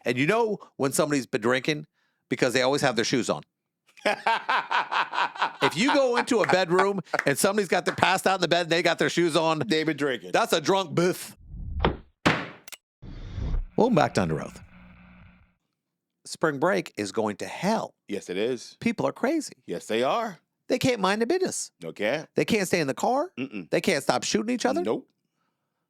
And you know when somebody's been drinking because they always have their shoes on. If you go into a bedroom and somebody's got their passed out in the bed and they got their shoes on, They've been drinking. that's a drunk biff. Welcome back to Under Oath. Spring break is going to hell. Yes, it is. People are crazy. Yes, they are. They can't mind their business. No can't. They can't stay in the car. Mm-mm. They can't stop shooting each other. Nope.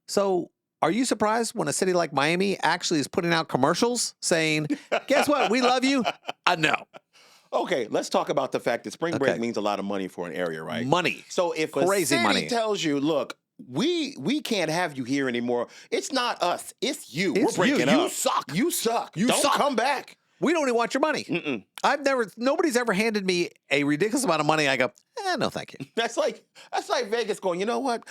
So are you surprised when a city like Miami actually is putting out commercials saying, guess what? We love you. No. Okay, let's talk about the fact that spring break means a lot of money for an area, right? Money. So if Crazy a city money. tells you, look, we can't have you here anymore, it's not us, it's you. It's We're breaking you. up. You suck. You suck. You Don't suck. come back. We don't even want your money. Mm-mm. Nobody's ever handed me a ridiculous amount of money. I go, no, thank you. That's like Vegas going, you know what?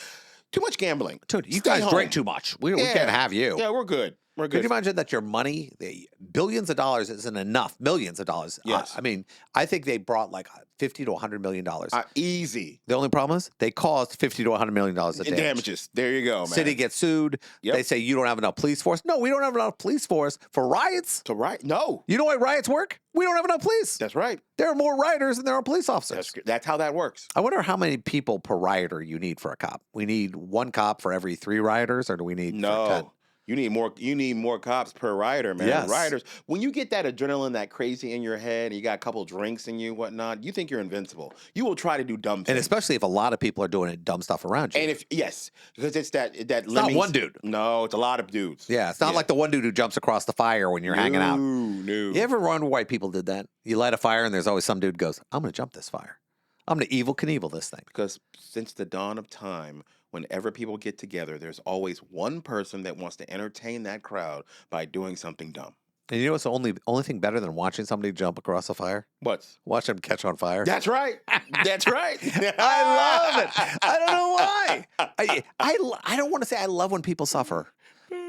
Too much gambling. Dude, you Stay guys home. drink too much. We can't have you. Yeah, we're good. We're Could good. you imagine that your money, the billions of dollars, isn't enough? Millions of dollars. Yes. I mean, I think they brought like $50 to $100 million. Easy. The only problem is they caused $50 to $100 million of In damage. damages. There you go, man. City gets sued. Yep. They say you don't have enough police force. No, we don't have enough police force for riots. To riot? No. You know why riots work? We don't have enough police. That's right. There are more rioters than there are police officers. That's how that works. I wonder how many people per rioter you need for a cop. We need one cop for every 3 rioters, or do we need for 10? No. You need more cops per rioter, man. Yes. Rioters, when you get that adrenaline, that crazy in your head, and you got a couple drinks in you, whatnot, you think you're invincible. You will try to do dumb things. And especially if a lot of people are doing dumb stuff around you. And because it's that It's not one dude. No, it's a lot of dudes. Yeah, it's not like the one dude who jumps across the fire when you're hanging out. No. You ever wonder why people did that? You light a fire and there's always some dude goes, I'm going to jump this fire. I'm going to Evel Knievel this thing. Because since the dawn of time, whenever people get together, there's always one person that wants to entertain that crowd by doing something dumb. And you know what's the only thing better than watching somebody jump across a fire? What's? Watch them catch on fire. That's right. That's right. I love it. I don't know why. I don't want to say I love when people suffer.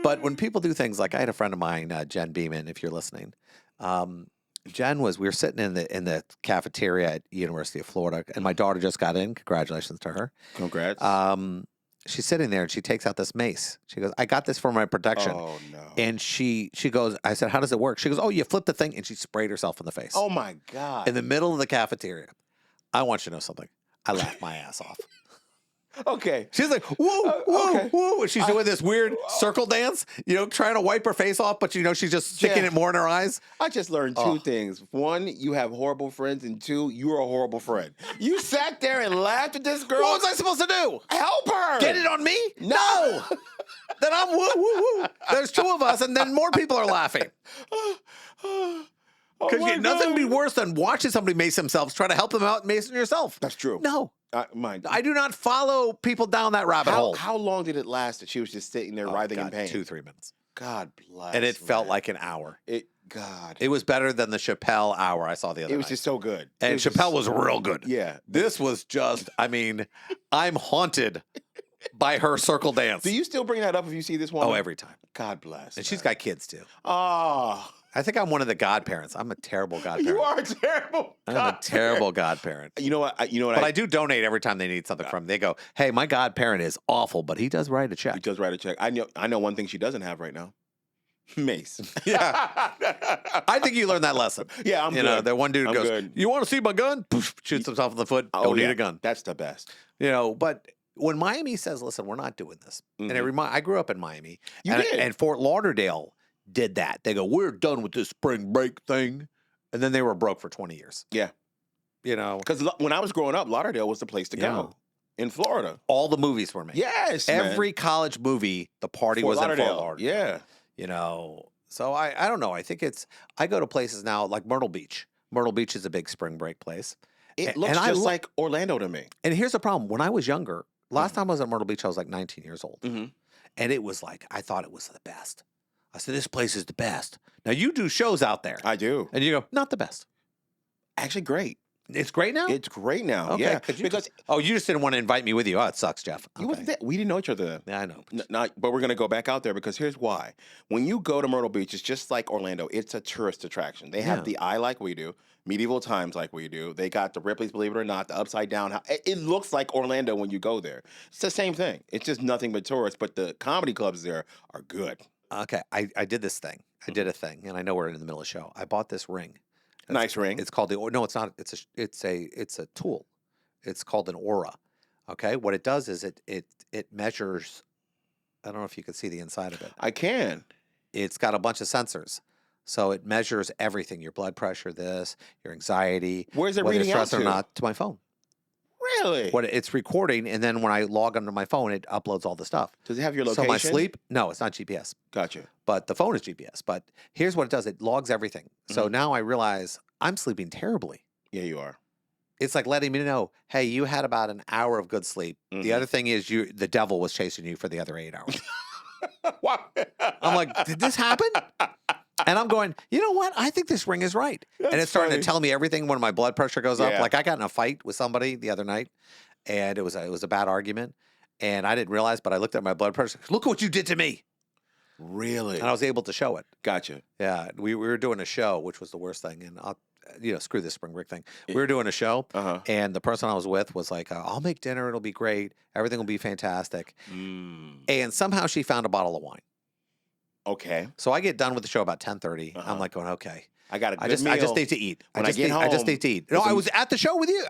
But when people do things like I had a friend of mine, Jen Beeman, if you're listening. Jen we were sitting in the cafeteria at University of Florida, and my daughter just got in. Congratulations to her. Congrats. She's sitting there and she takes out this mace. She goes, I got this for my protection. Oh, no. And she goes, I said, how does it work? She goes, oh, you flip the thing. And she sprayed herself in the face. Oh, my God. In the middle of the cafeteria. I want you to know something. I laughed my ass off. Okay. She's like, whoa, whoa, okay. whoa. And she's doing this weird circle dance, trying to wipe her face off, but, she's just sticking it more in her eyes. I just learned two things. One, you have horrible friends, and two, you're a horrible friend. You sat there and laughed at this girl. What was I supposed to do? Help her. Get it on me? No. Then I'm woo, woo, woo. There's 2 of us, and then more people are laughing. Because nothing would be worse than watching somebody mace themselves, try to help them out and macing yourself. That's true. No. I do not follow people down that rabbit hole. How long did it last that she was just sitting there writhing in pain? 2-3 minutes. God bless. And it felt like an hour. It was better than the Chappelle hour I saw the other night. It was just so good. And Chappelle was real good. Yeah. This was just, I'm haunted by her circle dance. Do you still bring that up if you see this one? Oh, every time. God bless. And she's got kids too. Oh. I think I'm one of the godparents. I'm a terrible godparent. You are a terrible I'm a terrible godparent. You know what? But I do donate every time they need something from me. They go, hey, my godparent is awful, but he does write a check. He does write a check. I know one thing she doesn't have right now. Mace. Yeah. I think you learned that lesson. Yeah, I'm good. The one dude I'm goes, good. You want to see my gun? Poof, shoots himself in the foot. Don't need a gun. That's the best. But when Miami says, listen, we're not doing this. Mm-hmm. And I grew up in Miami. You did. And Fort Lauderdale did that. They go, we're done with this spring break thing. And then they were broke for 20 years. Yeah. Because when I was growing up, Lauderdale was the place to go in Florida. All the movies were made. Yes, Every college movie, the party was in Fort Lauderdale. Yeah. So I don't know. I think I go to places now like Myrtle Beach. Myrtle Beach is a big spring break place. It looks just like Orlando to me. And here's the problem. When I was younger, last time I was at Myrtle Beach, I was like 19 years old. Mm-hmm. And it was like, I thought it was the best. I said, this place is the best. Now, you do shows out there. I do. And you go, not the best. Actually, great. It's great now? It's great now. Okay, Yeah. you just didn't want to invite me with you. Oh, it sucks, Jeff. You wasn't there. We didn't know each other. Yeah, I know. But we're going to go back out there because here's why. When you go to Myrtle Beach, it's just like Orlando. It's a tourist attraction. They have the eye like we do, medieval times like we do. They got the Ripley's, believe it or not, the upside down house. It looks like Orlando when you go there. It's the same thing. It's just nothing but tourists, but the comedy clubs there are good. Okay, I did this thing. I did a thing, and I know we're in the middle of the show. I bought this ring. Nice ring. It's called the. No, it's not. It's a tool. It's called an aura. Okay, what it does is it measures. I don't know if you can see the inside of it. I can. It's got a bunch of sensors, so it measures everything: your blood pressure, your anxiety, Where's it whether you're reading out stressed or to? not, to my phone. Really? What it's recording, and then when I log onto my phone, it uploads all the stuff. Does it have your So location? my sleep, no, it's not GPS, Gotcha. but the phone is GPS. But here's what it does: it logs everything. So now I realize I'm sleeping terribly. Yeah, you are. It's like letting me know, hey, you had about an hour of good sleep. The other thing is, the devil was chasing you for the other 8 hours. I'm like, did this happen? And I'm going, you know what? I think this ring is right. And That's it's starting funny. to tell me everything when my blood pressure goes up. Yeah. Like I got in a fight with somebody the other night, and it was a bad argument, and I didn't realize, but I looked at my blood pressure. Look what you did to me, Really? and I was able to show it. Gotcha. Yeah, we were doing a show, which was the worst thing, and screw this spring break thing. We were doing a show, Uh-huh. and the person I was with was like, "I'll make dinner. It'll be great. Everything will be fantastic." And somehow she found a bottle of wine. Okay. So I get done with the show about 10:30. Uh-huh. I'm like going, okay. I got a good I just meal. need to eat. When I just get need, I just home, need to eat. No, with I some- was at the show with you.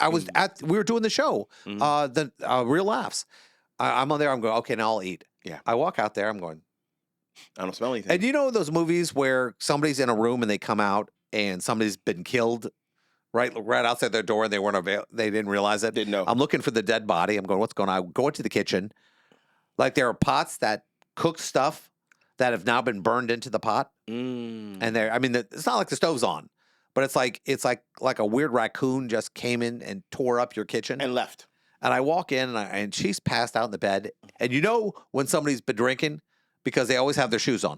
We were doing the show, the Real Laughs. I'm on there. I'm going, okay, now I'll eat. Yeah. I walk out there. I'm going, I don't smell anything. and you know those movies where somebody's in a room and they come out and somebody's been killed right outside their door and they didn't realize it. Didn't know. I'm looking for the dead body. I'm going, what's going on? I go into the kitchen. Like there are pots that cook stuff that have now been burned into the pot. And it's not like the stove's on, but it's like a weird raccoon just came in and tore up your kitchen. And left. And I walk in and she's passed out in the bed. And you know when somebody's been drinking because they always have their shoes on.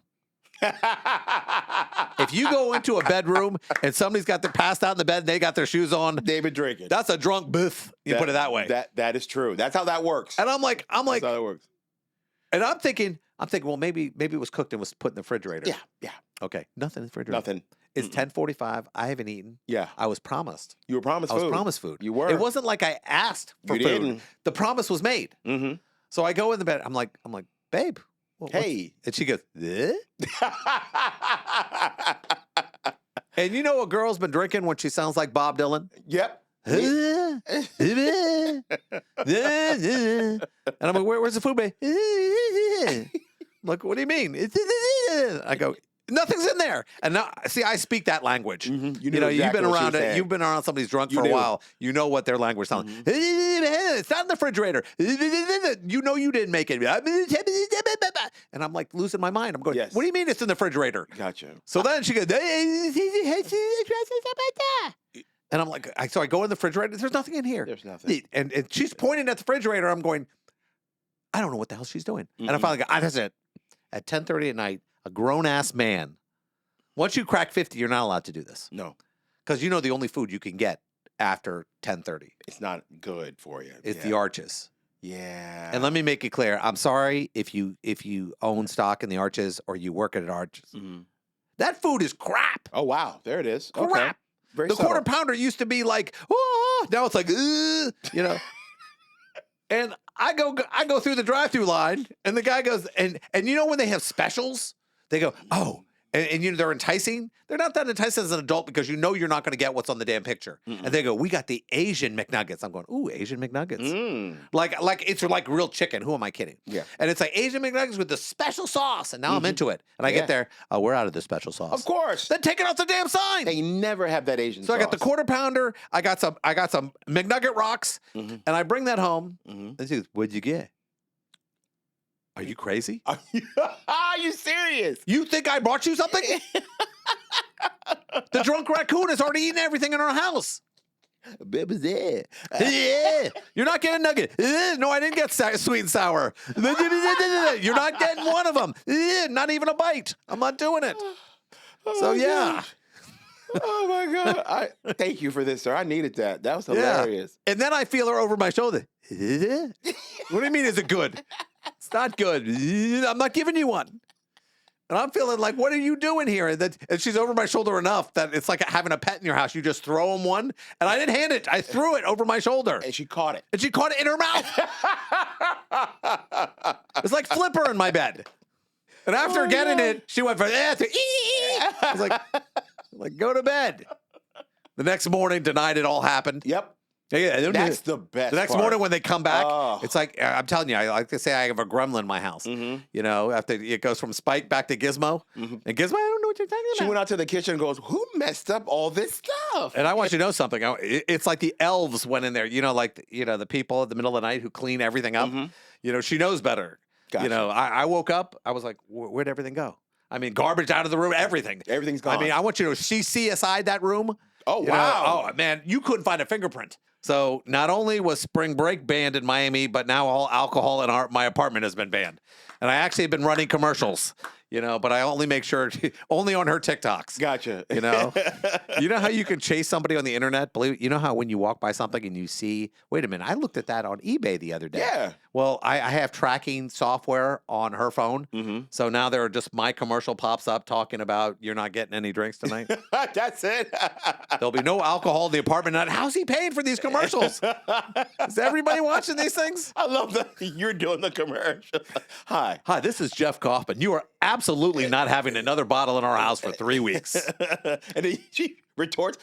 If you go into a bedroom and somebody's got their passed out in the bed and they got their shoes on, They've been drinking. that's a drunk biff. You put it that way. That is true. That's how that works. And I'm like, That's how that works. and I'm thinking, well, maybe it was cooked and was put in the refrigerator. Yeah. Okay. Nothing in the refrigerator. Nothing. It's 10:45. I haven't eaten. Yeah. I was promised. You were promised I was food. promised food. You were. It wasn't like I asked for You food. didn't. The promise was made. Mm-hmm. So I go in the bed. I'm like, babe. Hey. And she goes, eh? And you know a girl's been drinking when she sounds like Bob Dylan? Yep. And I'm like, where's the food, babe? I'm like, what do you mean? I go, nothing's in there. And now, see, I speak that language. Mhm. You know, exactly you've been what she around was it. saying. You've been around somebody's drunk You for a knew. while. You know what their language sounds. It's not in the refrigerator. You know you didn't make it. And I'm like losing my mind. I'm going, Yes. what do you mean it's in the refrigerator? Gotcha. So then she goes, and I'm like, so I go in the refrigerator. There's nothing in here. There's nothing. And she's pointing at the refrigerator. I'm going, I don't know what the hell she's doing. And I Mhm. finally go, that's it. At 10:30 at night, a grown-ass man. Once you crack 50, you're not allowed to do this. No, Because you know the only food you can get after 10:30 it's not good for you. is yeah. the Arches. Yeah. And let me make it clear. I'm sorry if you own stock in the Arches or you work at Arches. Mhm. That food is crap. Oh wow, there it is. Okay. Crap. Very The subtle. quarter pounder used to be like, oh, now it's like, you know. And I go through the drive-through line, and the guy goes, and you know when they have specials, they go, oh, and you know they're enticing. They're not that enticing as an adult because you know you're not going to get what's on the damn picture. And they go, we got the Asian McNuggets. I'm going, ooh, Asian McNuggets. Mm. Like it's like real chicken. Who am I kidding? Yeah. And it's like Asian McNuggets with the special sauce, and now I'm into it. And I Yeah. get there, oh, we're out of the special sauce. Of course. Then take it off the damn sign. They never have that Asian So I got the sauce. quarter pounder. I got some McNugget rocks, Mhm. and I bring that home. Mhm. And she goes, "What'd you get? Are you crazy? Are you serious? You think I brought you something? The drunk raccoon has already eaten everything in our house. Baby, there. Yeah, you're not getting a nugget. No, I didn't get sweet and sour. You're not getting one of them. Not even a bite. I'm not doing it. So yeah." Oh my God. Thank you for this, sir. I needed that. That was hilarious. And then I feel her over my shoulder. What do you mean, is it good? It's not good. I'm not giving you one. And I'm feeling like, what are you doing here? And she's over my shoulder enough that it's like having a pet in your house. You just throw them one. And I didn't hand it. I threw it over my shoulder. And she caught it. And she caught it in her mouth. It's like Flipper in my bed. And after Oh, getting no. it, she went from to I was like, go to bed. The next morning, denied it all happened. Yep. Yeah, That's the best The next part. morning when they come back, Oh. it's like, I'm telling you, I like to say I have a gremlin in my house. Mhm. You know, after it goes from Spike back to Gizmo. Mhm. And Gizmo, I don't know what you're talking She about. went out to the kitchen and goes, who messed up all this stuff? And I want you to know something. It's like the elves went in there, you know, like, the people at the middle of the night who clean everything up. Mhm. You know, she knows better. Gotcha. You know, I woke up, I was like, where'd everything go? I mean, garbage out of the room, everything. Everything's gone. I mean, I want you to know, she CSI'd that room. Oh, You know, wow. oh, man, you couldn't find a fingerprint. So not only was spring break banned in Miami, but now all alcohol in my apartment has been banned. And I actually have been running commercials, but I only make sure, only on her TikToks. Gotcha. You know how you can chase somebody on the internet? You know how when you walk by something and you see, wait a minute, I looked at that on eBay the other day. Yeah. Well, I have tracking software on her phone. Mhm. So now there are just my commercial pops up talking about you're not getting any drinks tonight. That's it. There'll be no alcohol in the apartment. How's he paying for these commercials? Is everybody watching these things? I love that you're doing the commercial. Hi. Hi, this is Jeff Kaufman. You are absolutely not having another bottle in our house for 3 weeks. And then she retorts,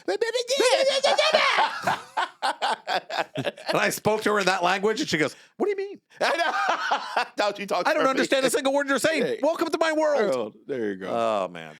And I spoke to her in that language, and she goes, "What do you mean? I know. Now she talks I don't for me. understand a single word you're saying. Hey. Welcome to my world." There you go. Oh, man.